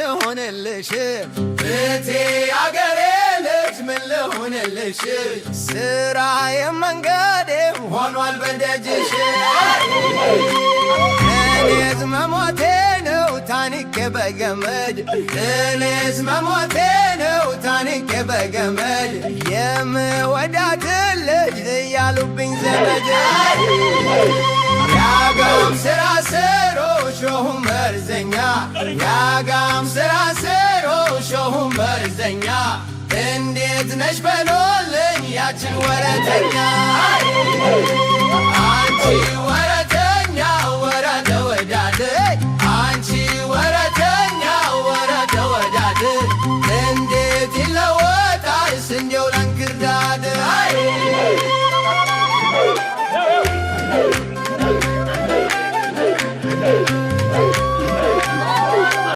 ልሆንልሽ እቴ አገሬ ልጅ ምን ልሆንልሽ ስራዬም መንገዴም ሆኗል በደጅሽ እኔስ መሞቴ ነው ታንቄ በገመድ እኔስ መሞቴ ነው ታንቄ በገመድ የምወዳትን ልጅ እያሉብኝ ዘመድ ያጋም ስራ ስሮ ሾሁም መርዘኛ ያጋም ስራ ስሮ ሾሁም መርዘኛ እንዴት ነሽ በሎልኝ ያችን ወረተኛ አንቺ